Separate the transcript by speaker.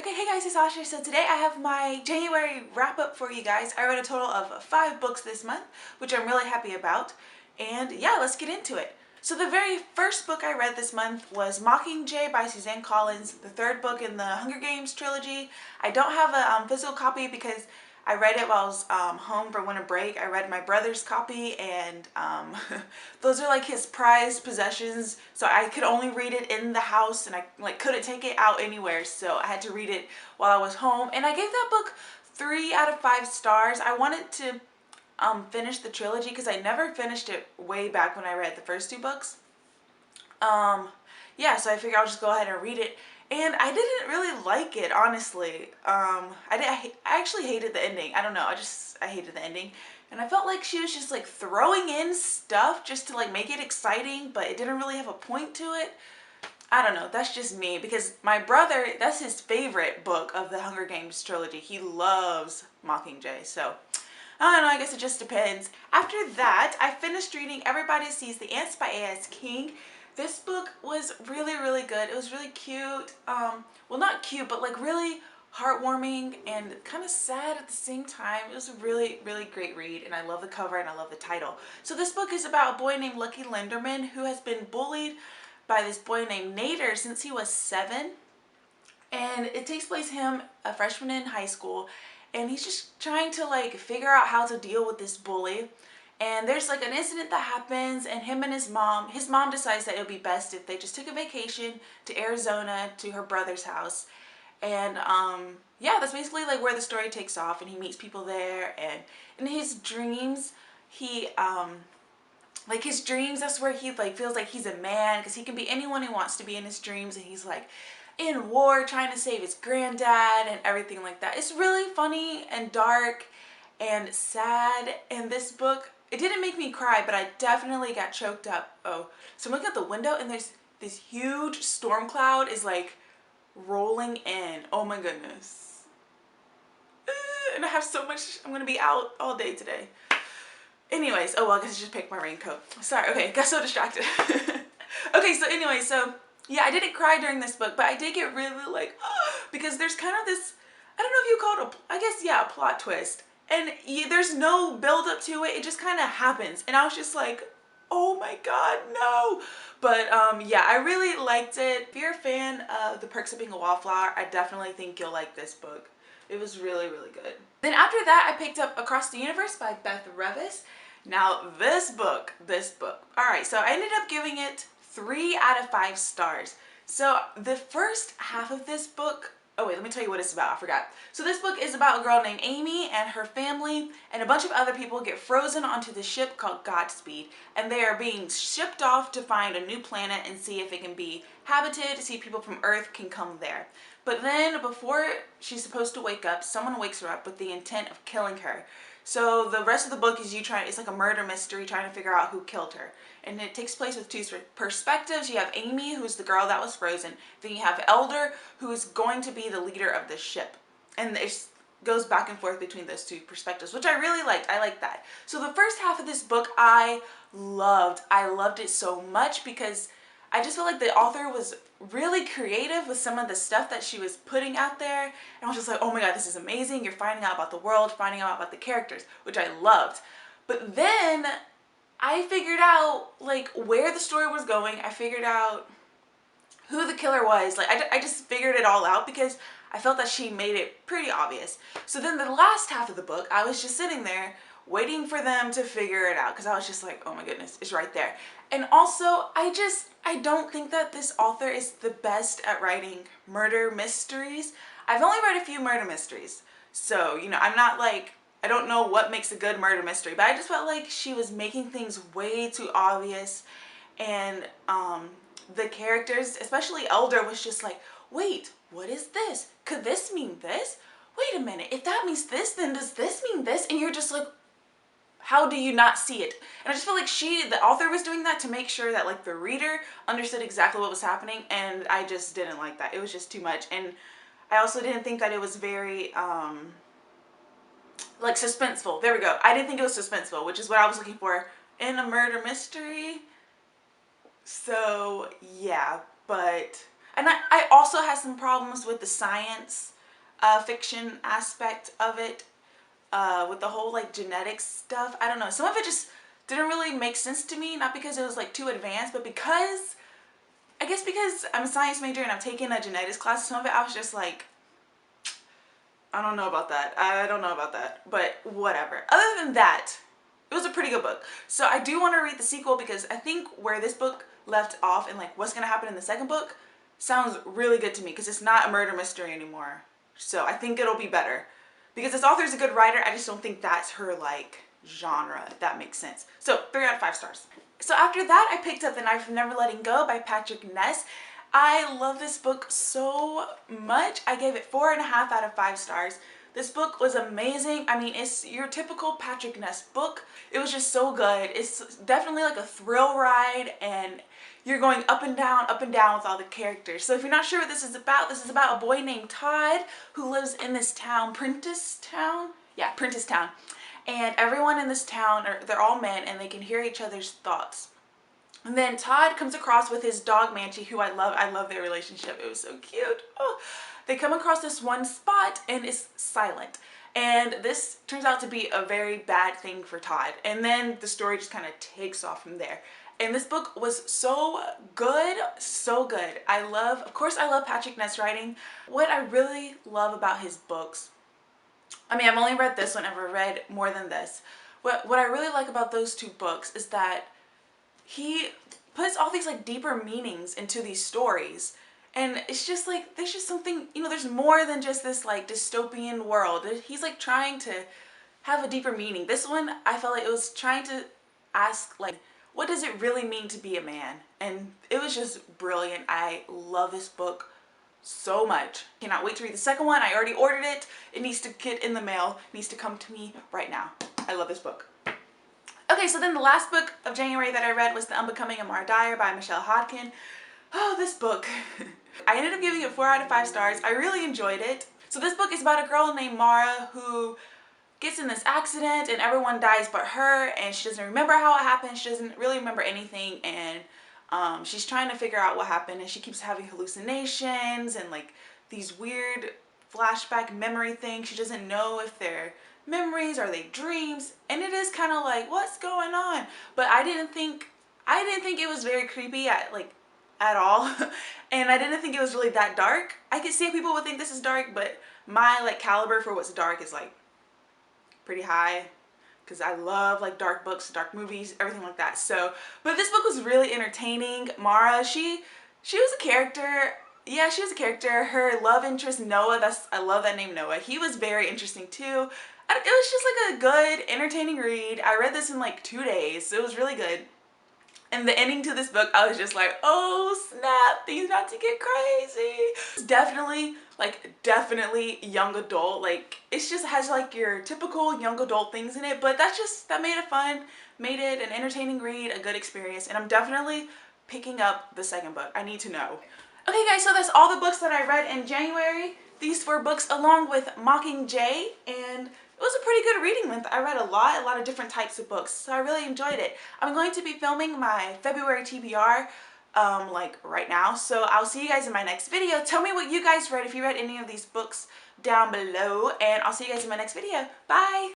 Speaker 1: Okay, hey guys, it's Asha. So today I have my January wrap up for you guys. I read a total of 5 books this month, which I'm really happy about. And yeah, let's get into it. So the very first book I read this month was Mockingjay by Suzanne Collins, the third book in the Hunger Games trilogy. I don't have a physical copy because I read it while I was home for winter break. I read my brother's copy and those are like his prized possessions, so I could only read it in the house and I couldn't take it out anywhere, so I had to read it while I was home. And I gave that book 3 out of 5 stars. I wanted to finish the trilogy because I never finished it way back when I read the first 2 books. Yeah, so I figured I'll just go ahead and read it. And I didn't really like it, honestly. I actually hated the ending. I don't know, I hated the ending. And I felt like she was just like throwing in stuff just to like make it exciting, but it didn't really have a point to it. I don't know, that's just me because my brother, that's his favorite book of the Hunger Games trilogy. He loves Mockingjay, so I don't know, I guess it just depends. After that, I finished reading Everybody Sees the Ants by A.S. King. This book was really, really good. It was really cute. Well, not cute, but like really heartwarming and kind of sad at the same time. It was a really, really great read, and I love the cover and I love the title. So this book is about a boy named Lucky Linderman who has been bullied by this boy named Nader since he was 7. And it takes place him, a freshman in high school, and he's just trying to like figure out how to deal with this bully. And there's like an incident that happens, and him and his mom decides that it would be best if they just took a vacation to Arizona to her brother's house. And yeah, that's basically like where the story takes off, and he meets people there. And in his dreams, he like his dreams, that's where he like feels like he's a man, because he can be anyone he wants to be in his dreams, and he's like in war trying to save his granddad and everything like that. It's really funny and dark and sad. And this book, it didn't make me cry, but I definitely got choked up. Oh, so I'm looking at the window and there's this huge storm cloud is like rolling in. Oh my goodness. And I have so much, I'm gonna be out all day today. Anyways, oh well, I guess I just picked my raincoat. Sorry, okay, got so distracted. Okay, so anyway, so yeah, I didn't cry during this book, but I did get really like, because there's kind of this, I don't know if you call it I guess, yeah, a plot twist. And there's no build up to it, it just kind of happens. And I was just like, oh my god, no. But yeah, I really liked it. If you're a fan of The Perks of Being a Wallflower, I definitely think you'll like this book. It was really, really good. Then after that, I picked up Across the Universe by Beth Revis. Now this book. Alright, so I ended up giving it 3 out of 5 stars. So the first half of this book, oh wait, let me tell you what it's about, I forgot. So this book is about a girl named Amy and her family, and a bunch of other people get frozen onto the ship called Godspeed, and they are being shipped off to find a new planet and see if it can be habited, to see if people from Earth can come there. But then before she's supposed to wake up, someone wakes her up with the intent of killing her. So the rest of the book is it's like a murder mystery trying to figure out who killed her. And it takes place with 2 perspectives. You have Amy, who's the girl that was frozen. Then you have Elder, who's going to be the leader of the ship. And it goes back and forth between those 2 perspectives, which I really liked. I like that. So the first half of this book I loved. I loved it so much because I just feel like the author was really creative with some of the stuff that she was putting out there. And I was just like, oh my god, this is amazing. You're finding out about the world, finding out about the characters, which I loved. But then I figured out like where the story was going. I figured out who the killer was. Like I just figured it all out because I felt that she made it pretty obvious. So then the last half of the book, I was just sitting there waiting for them to figure it out because I was just like, oh my goodness, it's right there. And also, I don't think that this author is the best at writing murder mysteries. I've only read a few murder mysteries, so, you know, I'm not like, I don't know what makes a good murder mystery, but I just felt like she was making things way too obvious. And the characters, especially Elder, was just like, wait, what is this? Could this mean this? Wait a minute, if that means this, then does this mean this? And you're just like, how do you not see it? And I just feel like the author was doing that to make sure that like the reader understood exactly what was happening, and I just didn't like that. It was just too much. And I also didn't think that it was very like suspenseful. There we go. I didn't think it was suspenseful, which is what I was looking for in a murder mystery. So yeah, but And I also had some problems with the science fiction aspect of it, with the whole like genetics stuff. I don't know. Some of it just didn't really make sense to me, not because it was like too advanced, but because, I guess because I'm a science major and I'm taking a genetics class, some of it I was just like, I don't know about that. I don't know about that. But whatever. Other than that, it was a pretty good book. So I do want to read the sequel because I think where this book left off and like what's going to happen in the second book sounds really good to me because it's not a murder mystery anymore. So I think it'll be better. Because this author is a good writer, I just don't think that's her like genre, if that makes sense. So 3 out of 5 stars. So after that, I picked up The Knife of Never Letting Go by Patrick Ness. I love this book so much. I gave it 4.5 out of 5 stars. This book was amazing. I mean, it's your typical Patrick Ness book. It was just so good. It's definitely like a thrill ride, and you're going up and down with all the characters. So if you're not sure what this is about a boy named Todd who lives in this town, Prentice Town? Yeah, Prentice Town. And everyone in this town, they're all men, and they can hear each other's thoughts. And then Todd comes across with his dog Manchi, who I love. I love their relationship. It was so cute. Oh. They come across this one spot and it's silent. And this turns out to be a very bad thing for Todd. And then the story just kind of takes off from there. And this book was so good, so good. Of course I love Patrick Ness writing. What I really love about his books, I mean, I've only read this one, I've read more than this. What I really like about those 2 books is that he puts all these like deeper meanings into these stories. And it's just like, there's just something, you know, there's more than just this like dystopian world. He's like trying to have a deeper meaning. This one, I felt like it was trying to ask like, what does it really mean to be a man? And it was just brilliant. I love this book so much. Cannot wait to read the second one. I already ordered it. It needs to get in the mail. It needs to come to me right now. I love this book. Okay, so then the last book of January that I read was The Unbecoming of Mara Dyer by Michelle Hodkin. Oh, this book. I ended up giving it 4 out of 5 stars. I really enjoyed it. So this book is about a girl named Mara who gets in this accident and everyone dies but her, and she doesn't remember how it happened. She doesn't really remember anything, and she's trying to figure out what happened, and she keeps having hallucinations and like these weird flashback memory things. She doesn't know if they're memories or they dreams, and it is kind of like, what's going on? But I didn't think it was very creepy at all. And I didn't think it was really that dark. I could see if people would think this is dark, but my like caliber for what's dark is like pretty high because I love like dark books, dark movies, everything like that. So, but this book was really entertaining. Mara, she was a character. Yeah, she was a character. Her love interest, Noah, I love that name, Noah. He was very interesting too. It was just like a good, entertaining read. I read this in like 2 days, so it was really good. And the ending to this book, I was just like, oh snap, things about to get crazy. It's definitely young adult. Like, it just has like your typical young adult things in it, but that made it fun, made it an entertaining read, a good experience, and I'm definitely picking up the second book. I need to know. Okay guys, so that's all the books that I read in January. These 4 books along with Mockingjay, and it was a pretty good reading month. I read a lot of different types of books, so I really enjoyed it. I'm going to be filming my February TBR like right now, so I'll see you guys in my next video. Tell me what you guys read, if you read any of these books down below, and I'll see you guys in my next video. Bye!